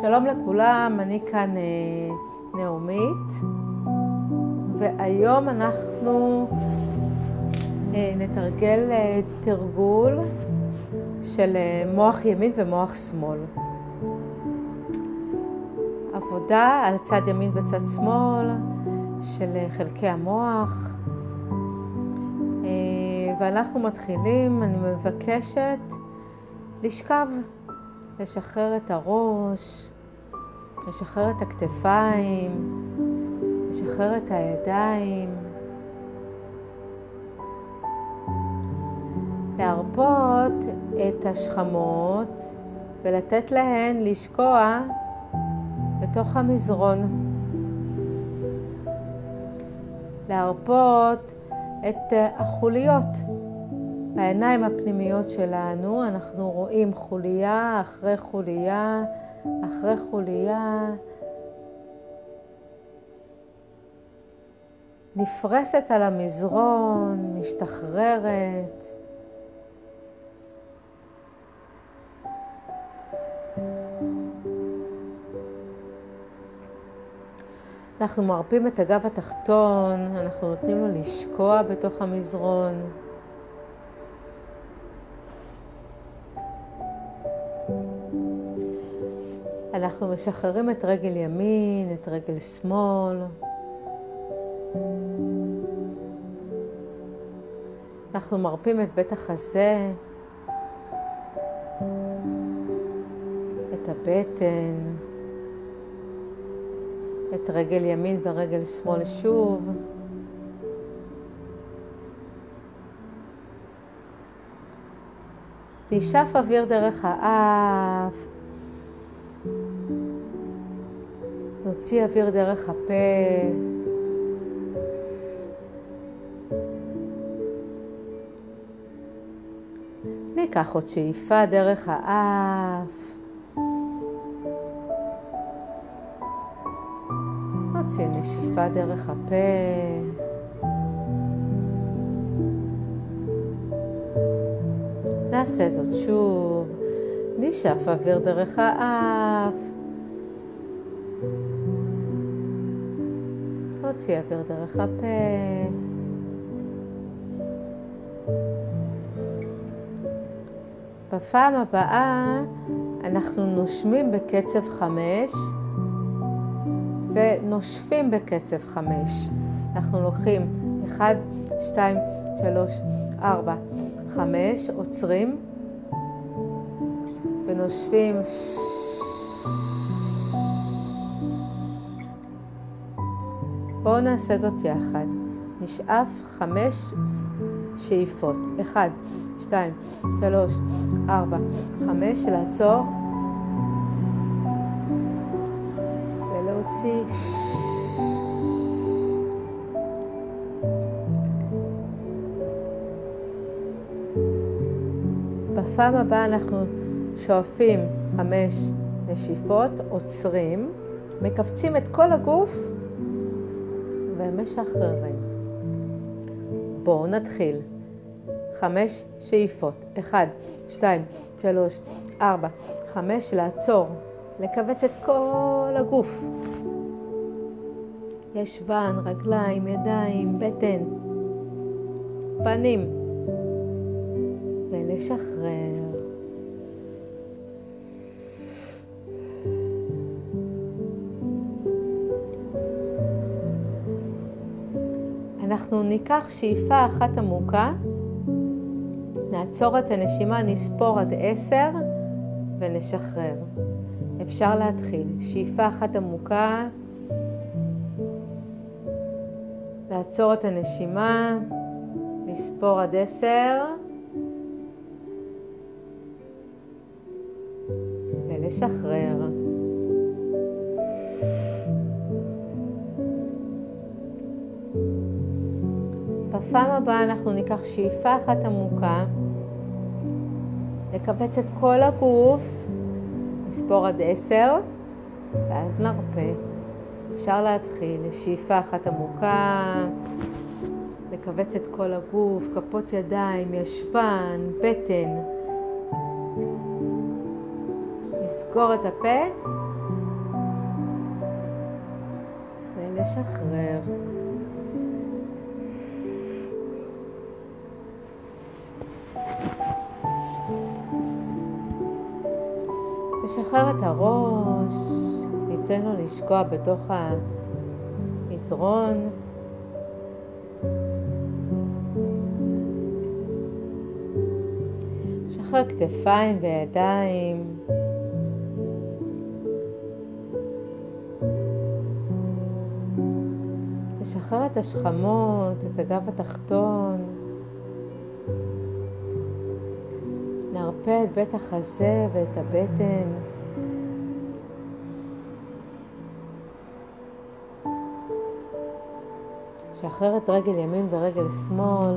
שלום לכולם, אני כאן נעמית, והיום אנחנו נתרגל תרגול של מוח ימין ומוח שמאל. עבודה על צד ימין וצד שמאל של חלקי המוח. ואנחנו מתחילים. אני מבקשת לשכב, לשחרר את הראש, לשחרר את הכתפיים, לשחרר את הידיים, להרפות את השכמות ולתת להן לשקוע בתוך המזרון. להרפות את החוליות בעיניים הפנימיות שלנו. אנחנו רואים חוליה אחרי חוליה אחרי חוליה נפרסת על המזרון, משתחררת. אנחנו מרפים את הגב התחתון, אנחנו נותנים לו לשקוע בתוך המזרון. אנחנו משחררים את רגל ימין, את רגל שמאל. אנחנו מרפים את בית החזה, את הבטן, את רגל ימין ורגל שמאל שוב. נשאף אוויר דרך האף. נוציא אוויר דרך הפה. ניקח עוד שאיפה דרך האף. נוציא נשיפה דרך הפה. נעשה זאת שוב. נשאף אוויר דרך האף. נוציא אוויר דרך הפה. בפעם הבאה אנחנו נושמים בקצב 5 ונושפים בקצב 5. אנחנו לוקחים 1, 2, 3, 4, 5, עוצרים ונושפים. בואו נעשה זאת יחד. נשאף 5 שאיפות. 1, 2, 3, 4, 5. לעצור. ולהוציא. בפעם הבאה אנחנו שואפים 5 נשיפות, עוצרים, מקפצים את כל הגוף ומשחררים. בואו נתחיל. 5 שאיפות. 1, 2, 3, 4, 5. לעצור. לקבץ את כל הגוף. ישבן, רגליים, ידיים, בטן, פנים. ולשחרר. אנחנו ניקח שאיפה אחת עמוקה, נעצור את הנשימה, נספור עד 10 ונשחרר. אפשר להתחיל. שאיפה אחת עמוקה, לעצור את הנשימה, נספור עד 10 ולשחרר. בפעם הבאה אנחנו ניקח שאיפה אחת עמוקה, לקבץ את כל הגוף, נספור עד 10 ואז נרפה. אפשר להתחיל. שאיפה אחת עמוקה, לקבץ את כל הגוף, כפות ידיים, ישבן, בטן. לסגור את הפה לשחרר. נשחרר את הראש, ניתן לו לשקוע בתוך המזרון. נשחרר כתפיים וידיים. נשחרר את השכמות, את הגב התחתון. נרפה את בית החזה ואת הבטן. נשחרר את רגל ימין ורגל שמאל.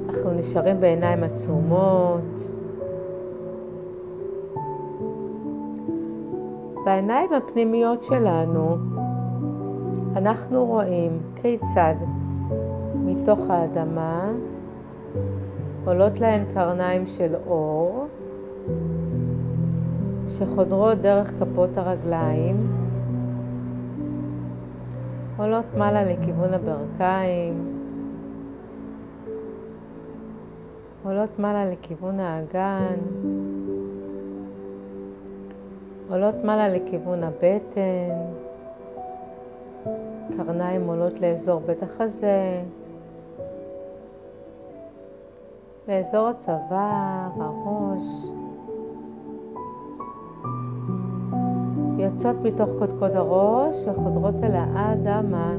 אנחנו נשארים בעיניים עצומות. בעיניים הפנימיות שלנו אנחנו רואים כיצד מתוך האדמה עולות להן קרניים של אור שחודרות דרך כפות הרגליים, עולות מעלה לכיוון הברכיים, עולות מעלה לכיוון האגן, עולות מעלה לכיוון הבטן, קרניים עולות לאזור בית החזה, לאזור הצוואר, הראש, יוצאות מתוך קודקוד הראש וחוזרות אל האדמה.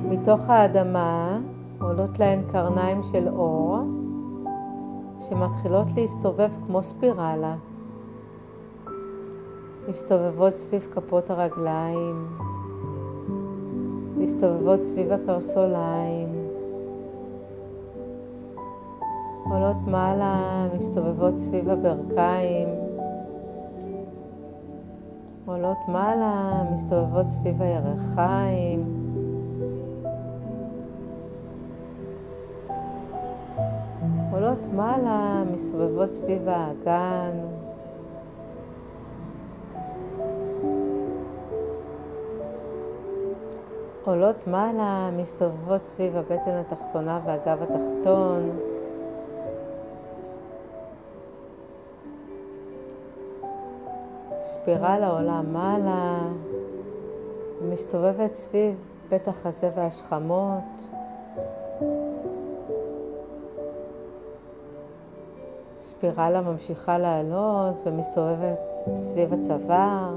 מתוך האדמה עולות להן קרניים של אור שמתחילות להסתובב כמו ספירלה. מסתובבות סביב כפות הרגליים, מסתובבות סביב הקרסוליים, עולות מעלה, מסתובבות סביב הברכיים, עולות מעלה, מסתובבות סביב הירכיים, עולות מעלה, מסתובבות סביב האגן, עולות מעלה, מסתובבות סביב הבטן התחתונה והגב התחתון. ספירלה עולה מעלה, מסתובבת סביב בית החזה והשכמות. ספירלה ממשיכה לעלות ומסתובבת סביב הצוואר.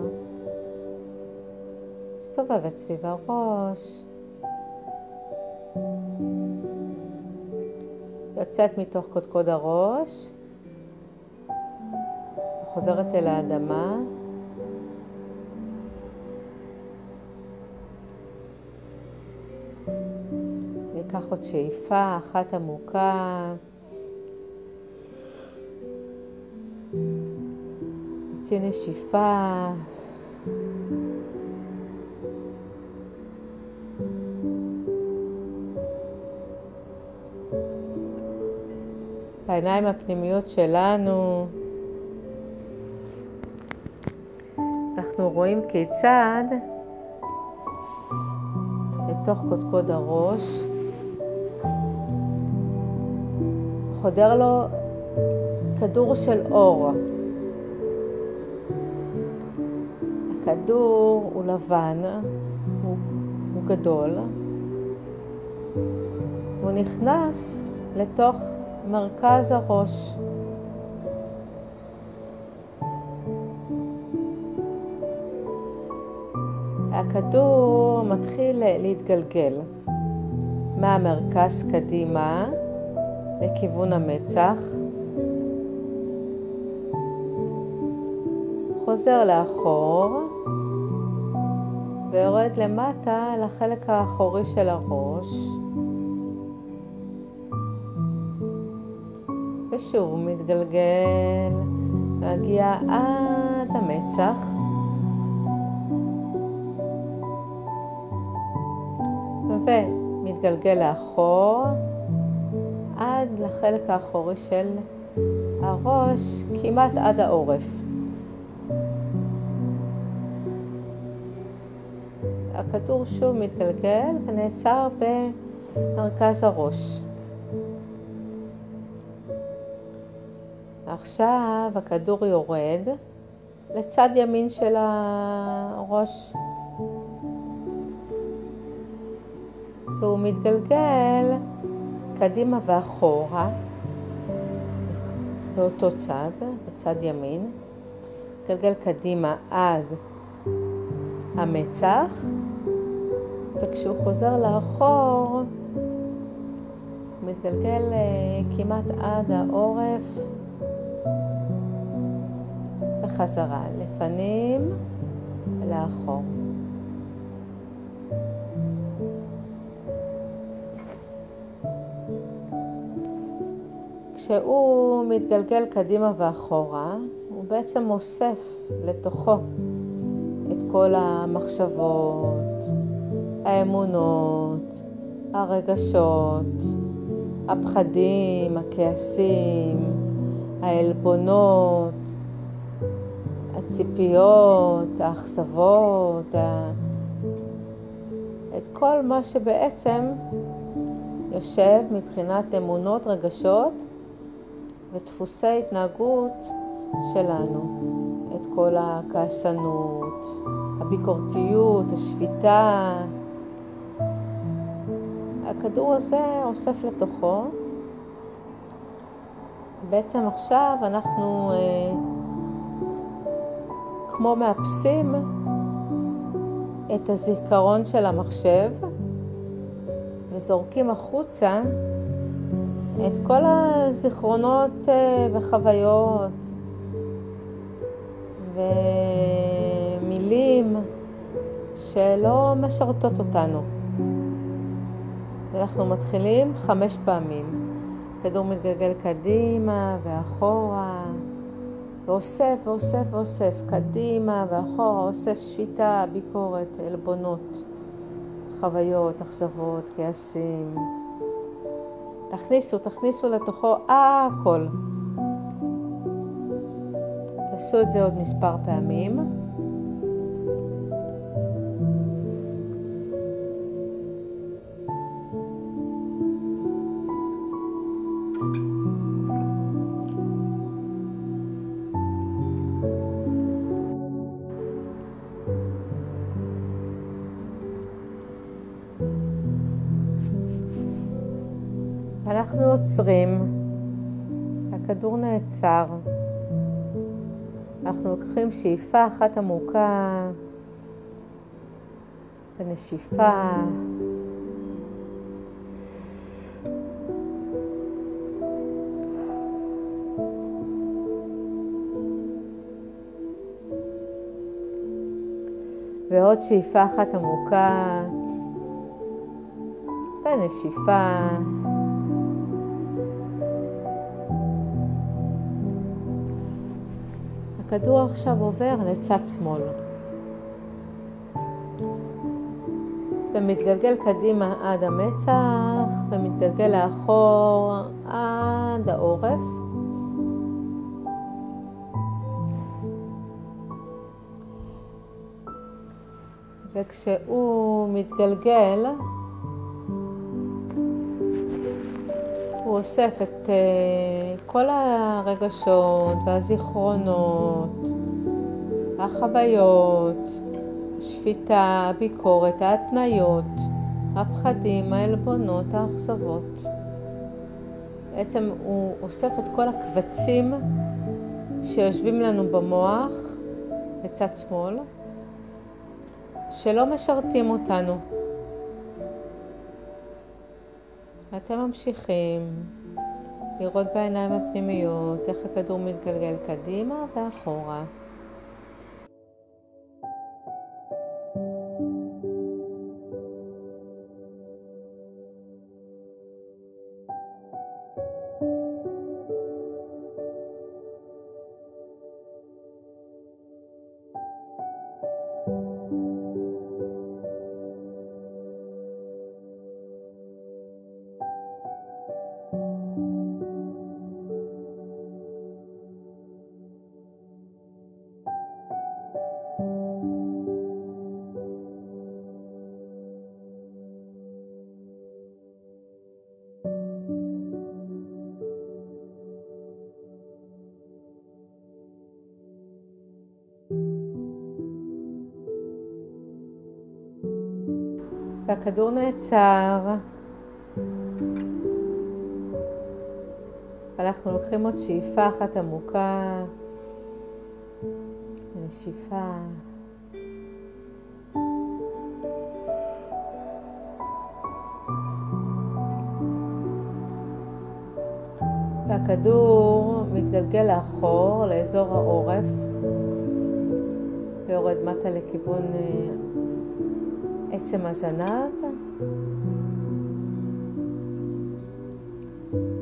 מסתובבת סביב הראש, יוצאת מתוך קודקוד הראש, חוזרת אל האדמה, ניקח עוד שאיפה אחת עמוקה, נוציא נשיפה, בעיניים הפנימיות שלנו אנחנו רואים כיצד לתוך קודקוד הראש חודר לו כדור של אור. הכדור הוא לבן, הוא גדול, הוא נכנס לתוך מרכז הראש. הכדור מתחיל להתגלגל מהמרכז קדימה לכיוון המצח, חוזר לאחור ויורד למטה לחלק האחורי של הראש, ושוב מתגלגל, מגיע עד המצח, ומתגלגל לאחור עד לחלק האחורי של הראש, כמעט עד העורף. הכדור שוב מתגלגל ונעצר במרכז הראש. עכשיו הכדור יורד לצד ימין של הראש, והוא מתגלגל קדימה ואחורה באותו צד, בצד ימין, מתגלגל קדימה עד המצח, וכשהוא חוזר לאחור מתגלגל כמעט עד העורף וחזרה לפנים ולאחור. כשהוא מתגלגל קדימה ואחורה, הוא בעצם אוסף לתוכו את כל המחשבות, האמונות, הרגשות, הפחדים, הכעסים, העלבונות, הציפיות, האכזבות, את כל מה שבעצם יושב מבחינת אמונות, רגשות ודפוסי התנהגות שלנו. את כל הכעסנות, הביקורתיות, השפיטה. הכדור הזה אוסף לתוכו. בעצם עכשיו אנחנו כמו מאפסים את הזיכרון של המחשב וזורקים החוצה את כל הזיכרונות וחוויות ומילים שלא משרתות אותנו. אנחנו מתחילים 5 פעמים. כדור מתגלגל קדימה ואחורה, ואוסף ואוסף ואוסף, קדימה ואחורה, אוסף שפיטה, ביקורת, עלבונות, חוויות, אכזבות, כעסים. תכניסו לתוכו הכל. תעשו את זה עוד מספר פעמים. אנחנו עוצרים, הכדור נעצר, אנחנו לוקחים שאיפה אחת עמוקה ונשיפה, ועוד שאיפה אחת עמוקה ונשיפה. הכדור עכשיו עובר לצד שמאל ומתגלגל קדימה עד המצח ומתגלגל לאחור עד העורף. וכשהוא מתגלגל הוא אוסף את כל הרגשות והזיכרונות, החוויות, השפיטה, הביקורת, ההתניות, הפחדים, העלבונות, האכזבות. בעצם הוא אוסף את כל הקבצים שיושבים לנו במוח בצד שמאל, שלא משרתים אותנו. ואתם ממשיכים לראות בעיניים הפנימיות איך הכדור מתגלגל קדימה ואחורה. והכדור נעצר. ואנחנו לוקחים עוד שאיפה אחת עמוקה. ונשיפה. והכדור מתגלגל לאחור, לאזור העורף, ויורד מטה לכיוון עצם הזנב,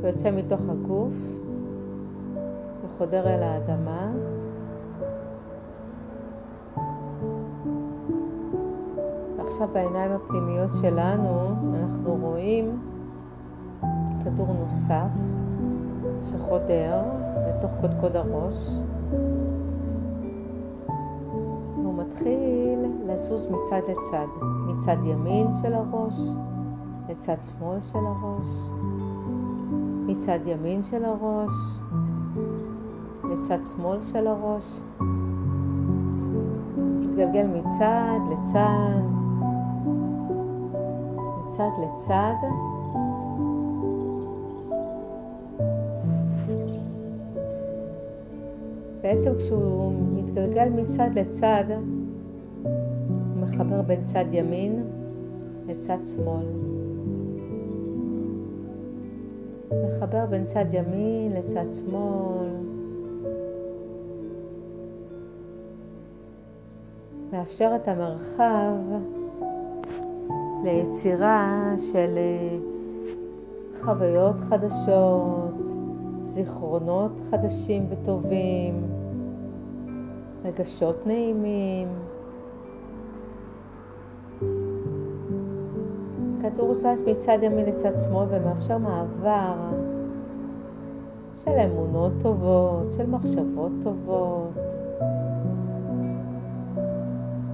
ויוצא מתוך הגוף, וחודר אל האדמה. ועכשיו בעיניים הפנימיות שלנו אנחנו רואים כדור נוסף שחודר לתוך קודקוד הראש, והוא מתחיל לזוז מצד לצד, מצד ימין של הראש לצד שמאל של הראש, מצד ימין של הראש לצד שמאל של הראש, מתגלגל מצד לצד, מצד לצד. בעצם כשהוא מתגלגל מצד לצד, הוא מחבר בין צד ימין לצד שמאל. מחבר בין צד ימין לצד שמאל. מאפשר את המרחב ליצירה של חוויות חדשות, זיכרונות חדשים וטובים, רגשות נעימים. כדור זז מצד ימין לצד שמאל ומאפשר מעבר של אמונות טובות, של מחשבות טובות,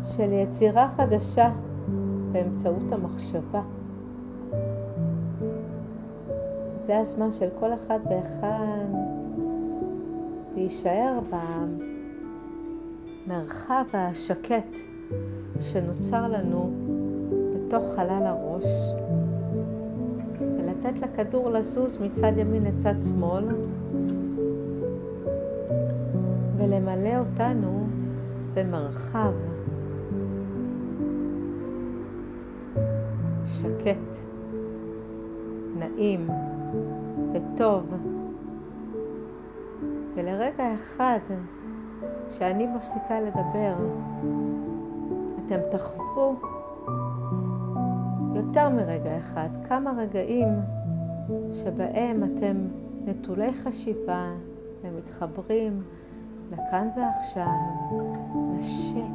של יצירה חדשה באמצעות המחשבה. זה הזמן של כל אחד ואחד להישאר במרחב השקט שנוצר לנו בתוך חלל הראש, ולתת לכדור לזוז מצד ימין לצד שמאל, ולמלא אותנו במרחב שקט, נעים וטוב. ולרגע אחד שאני מפסיקה לדבר, אתם תחוו יותר מרגע אחד, כמה רגעים שבהם אתם נטולי חשיבה ומתחברים לכאן ועכשיו, לשקט